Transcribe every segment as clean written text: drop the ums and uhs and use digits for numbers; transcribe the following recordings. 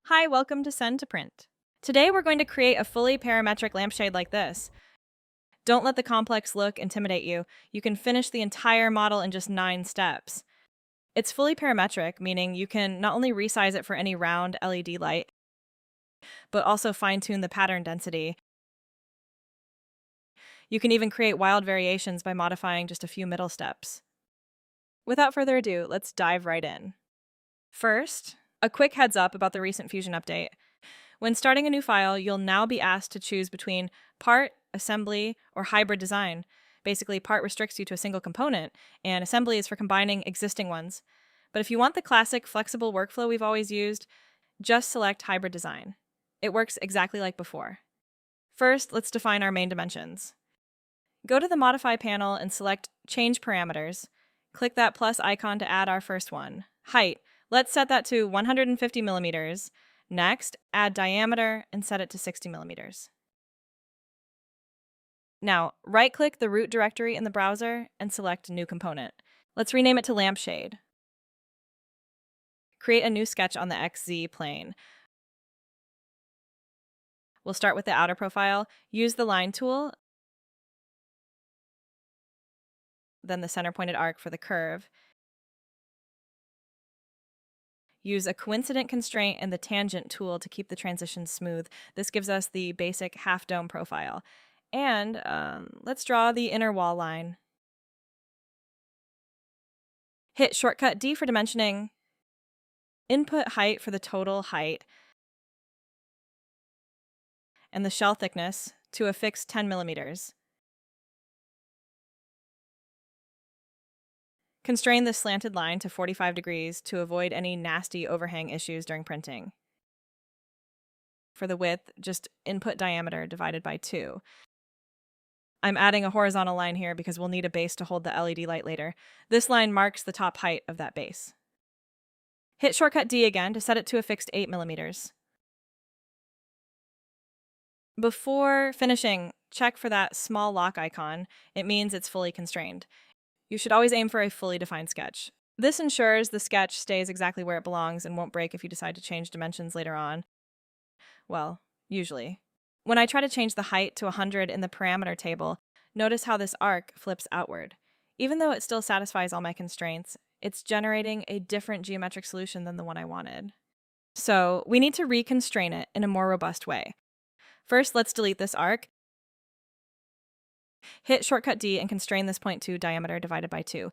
Hi, welcome to Send to Print. Today we're going to create a fully parametric lampshade like this. Don't let the complex look intimidate you. You can finish the entire model in just 9 steps. It's fully parametric, meaning you can not only resize it for any round LED light, but also fine-tune the pattern density. You can even create wild variations by modifying just a few middle steps. Without further ado, let's dive right in. First, a quick heads up about the recent Fusion update. When starting a new file, you'll now be asked to choose between part, assembly, or hybrid design. Basically, part restricts you to a single component, and assembly is for combining existing ones. But if you want the classic flexible workflow we've always used, just select hybrid design. It works exactly like before. First, let's define our main dimensions. Go to the Modify panel and select Change Parameters. Click that plus icon to add our first one, height. Let's set that to 150 millimeters. Next, add diameter and set it to 60 millimeters. Now, right-click the root directory in the browser and select New Component. Let's rename it to Lampshade. Create a new sketch on the XZ plane. We'll start with the outer profile. Use the Line tool, then the center-pointed arc for the curve. Use a coincident constraint and the tangent tool to keep the transitions smooth. This gives us the basic half-dome profile. And let's draw the inner wall line. Hit shortcut D for dimensioning. Input height for the total height. And the shell thickness to a fixed 10 millimeters. Constrain the slanted line to 45 degrees to avoid any nasty overhang issues during printing. For the width, just input diameter divided by 2. I'm adding a horizontal line here because we'll need a base to hold the LED light later. This line marks the top height of that base. Hit shortcut D again to set it to a fixed 8 millimeters. Before finishing, check for that small lock icon. It means it's fully constrained. You should always aim for a fully defined sketch. This ensures the sketch stays exactly where it belongs and won't break if you decide to change dimensions later on. Well, usually. When I try to change the height to 100 in the parameter table, notice how this arc flips outward. Even though it still satisfies all my constraints, it's generating a different geometric solution than the one I wanted. So we need to reconstrain it in a more robust way. First, let's delete this arc. Hit shortcut D and constrain this point to diameter divided by 2.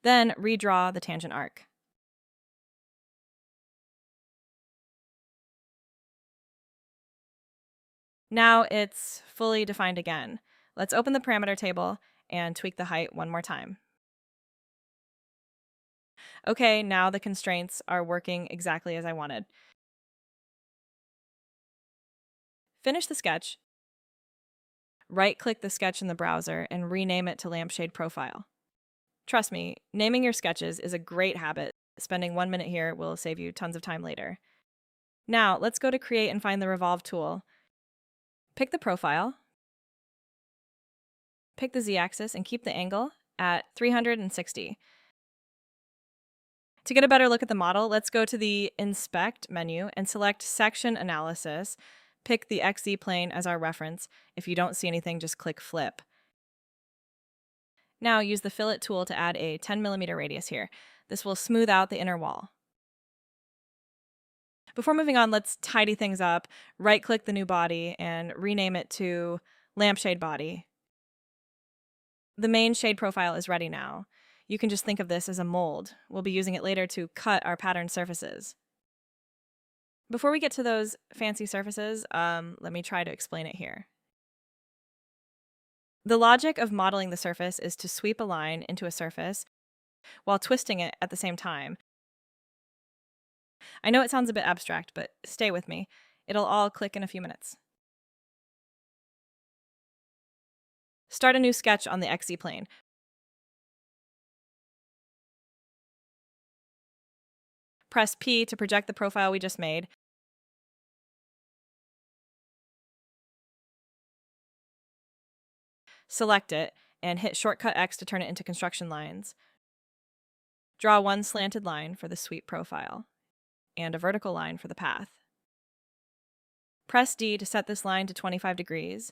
Then redraw the tangent arc. Now it's fully defined again. Let's open the parameter table and tweak the height one more time. Okay, now the constraints are working exactly as I wanted. Finish the sketch. Right-click the sketch in the browser and rename it to Lampshade Profile. Trust me, naming your sketches is a great habit. Spending 1 minute here will save you tons of time later. Now, let's go to Create and find the Revolve tool. Pick the profile. Pick the Z-axis and keep the angle at 360. To get a better look at the model, let's go to the Inspect menu and select Section Analysis. Pick the XZ plane as our reference. If you don't see anything, just click Flip. Now use the Fillet tool to add a 10 millimeter radius here. This will smooth out the inner wall. Before moving on, let's tidy things up. Right-click the new body and rename it to Lampshade Body. The main shade profile is ready now. You can just think of this as a mold. We'll be using it later to cut our pattern surfaces. Before we get to those fancy surfaces, let me try to explain it here. The logic of modeling the surface is to sweep a line into a surface while twisting it at the same time. I know it sounds a bit abstract, but stay with me. It'll all click in a few minutes. Start a new sketch on the XZ plane. Press P to project the profile we just made. Select it, and hit shortcut X to turn it into construction lines. Draw one slanted line for the sweep profile and a vertical line for the path. Press D to set this line to 25 degrees.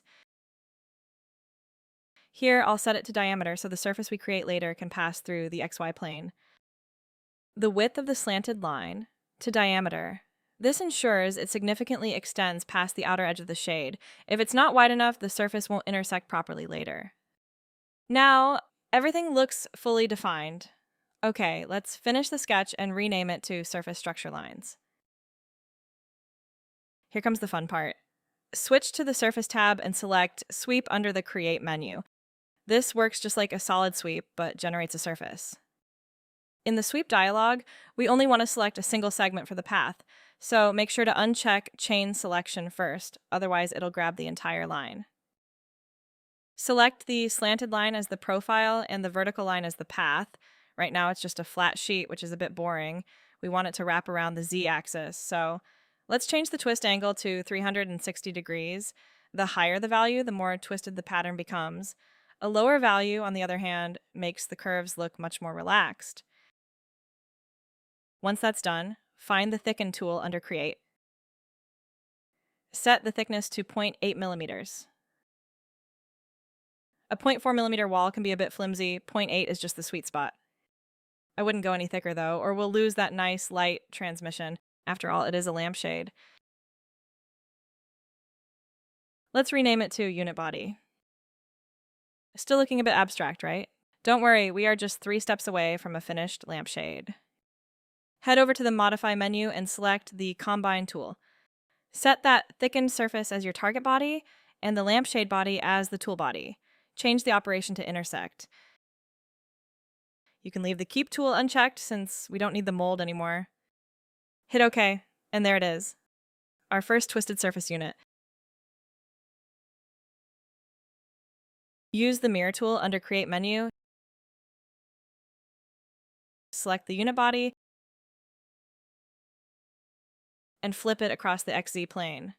Here, I'll set it to diameter so the surface we create later can pass through the XY plane. The width of the slanted line to diameter. This ensures it significantly extends past the outer edge of the shade. If it's not wide enough, the surface won't intersect properly later. Now, everything looks fully defined. Okay, let's finish the sketch and rename it to Surface Structure Lines. Here comes the fun part. Switch to the Surface tab and select Sweep under the Create menu. This works just like a solid sweep, but generates a surface. In the sweep dialog, we only want to select a single segment for the path, so make sure to uncheck Chain Selection first, otherwise it'll grab the entire line. Select the slanted line as the profile and the vertical line as the path. Right now it's just a flat sheet, which is a bit boring. We want it to wrap around the Z-axis, so let's change the twist angle to 360 degrees. The higher the value, the more twisted the pattern becomes. A lower value, on the other hand, makes the curves look much more relaxed. Once that's done, find the Thicken tool under Create. Set the thickness to 0.8 millimeters. A 0.4 millimeter wall can be a bit flimsy. 0.8 is just the sweet spot. I wouldn't go any thicker though, or we'll lose that nice light transmission. After all, it is a lampshade. Let's rename it to Unit Body. Still looking a bit abstract, right? Don't worry, we are just 3 steps away from a finished lampshade. Head over to the Modify menu and select the Combine tool. Set that thickened surface as your target body and the lampshade body as the tool body. Change the operation to intersect. You can leave the Keep tool unchecked since we don't need the mold anymore. Hit OK, and there it is, our first twisted surface unit. Use the Mirror tool under Create menu. Select the unit body and flip it across the XZ plane.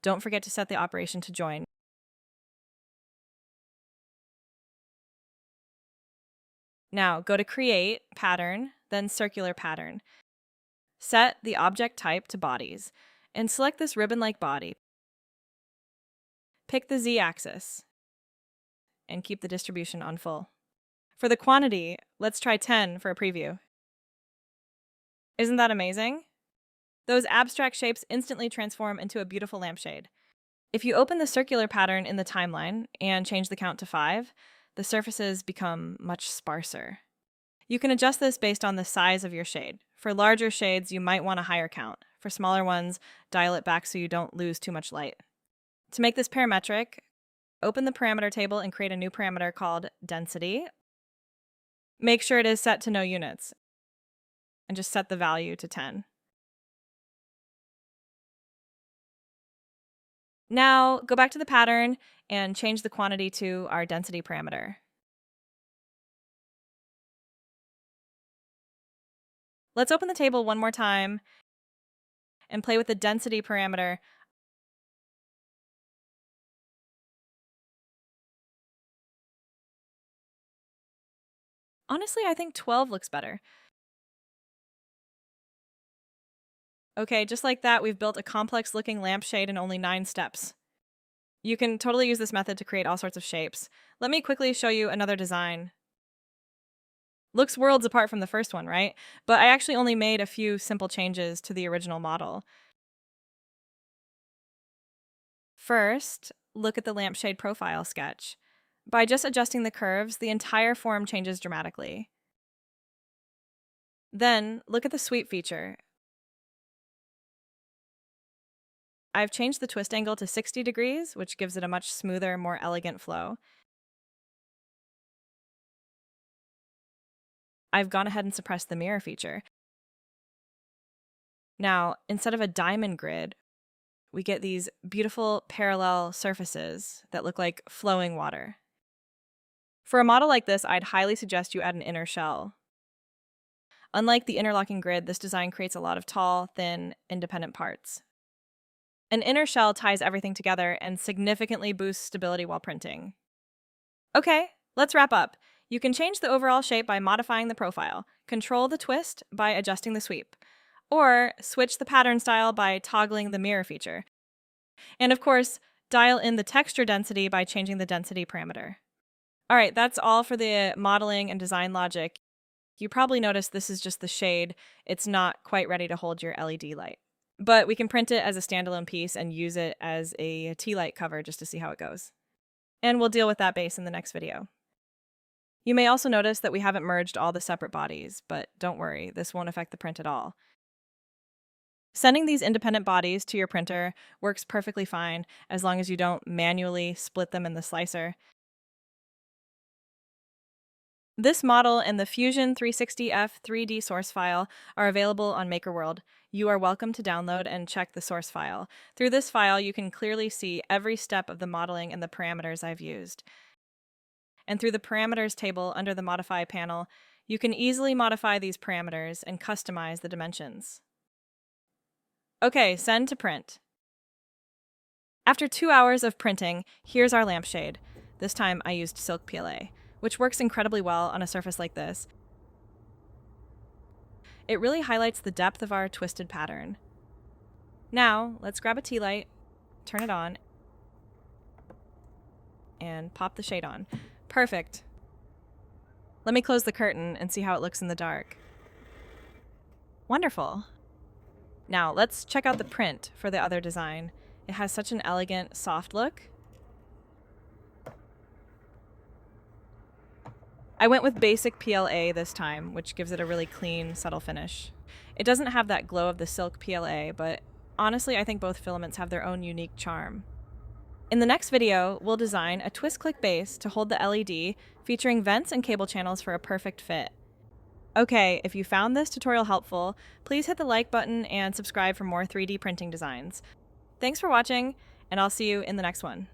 Don't forget to set the operation to join. Now go to Create, Pattern, then Circular Pattern. Set the object type to bodies and select this ribbon-like body. Pick the Z-axis and keep the distribution on full. For the quantity, let's try 10 for a preview. Isn't that amazing? Those abstract shapes instantly transform into a beautiful lampshade. If you open the circular pattern in the timeline and change the count to 5, the surfaces become much sparser. You can adjust this based on the size of your shade. For larger shades, you might want a higher count. For smaller ones, dial it back so you don't lose too much light. To make this parametric, open the parameter table and create a new parameter called Density. Make sure it is set to no units, and just set the value to 10. Now, go back to the pattern and change the quantity to our density parameter. Let's open the table one more time and play with the density parameter. Honestly, I think 12 looks better. Okay, just like that, we've built a complex-looking lampshade in only 9 steps. You can totally use this method to create all sorts of shapes. Let me quickly show you another design. Looks worlds apart from the first one, right? But I actually only made a few simple changes to the original model. First, look at the lampshade profile sketch. By just adjusting the curves, the entire form changes dramatically. Then, look at the sweep feature. I've changed the twist angle to 60 degrees, which gives it a much smoother, more elegant flow. I've gone ahead and suppressed the mirror feature. Now, instead of a diamond grid, we get these beautiful parallel surfaces that look like flowing water. For a model like this, I'd highly suggest you add an inner shell. Unlike the interlocking grid, this design creates a lot of tall, thin, independent parts. An inner shell ties everything together and significantly boosts stability while printing. Okay, let's wrap up. You can change the overall shape by modifying the profile, control the twist by adjusting the sweep, or switch the pattern style by toggling the mirror feature. And of course, dial in the texture density by changing the density parameter. All right, that's all for the modeling and design logic. You probably noticed this is just the shade. It's not quite ready to hold your LED light. But we can print it as a standalone piece and use it as a tea light cover just to see how it goes. And we'll deal with that base in the next video. You may also notice that we haven't merged all the separate bodies, but don't worry, this won't affect the print at all. Sending these independent bodies to your printer works perfectly fine as long as you don't manually split them in the slicer. This model and the Fusion 360F 3D source file are available on MakerWorld. You are welcome to download and check the source file. Through this file, you can clearly see every step of the modeling and the parameters I've used. And through the parameters table under the Modify panel, you can easily modify these parameters and customize the dimensions. Okay, send to print. After 2 hours of printing, here's our lampshade. This time I used silk PLA, which works incredibly well on a surface like this. It really highlights the depth of our twisted pattern. Now, let's grab a tea light, turn it on, and pop the shade on. Perfect. Let me close the curtain and see how it looks in the dark. Wonderful. Now, let's check out the print for the other design. It has such an elegant, soft look. I went with basic PLA this time, which gives it a really clean, subtle finish. It doesn't have that glow of the silk PLA, but honestly, I think both filaments have their own unique charm. In the next video, we'll design a twist-click base to hold the LED, featuring vents and cable channels for a perfect fit. Okay, if you found this tutorial helpful, please hit the like button and subscribe for more 3D printing designs. Thanks for watching, and I'll see you in the next one.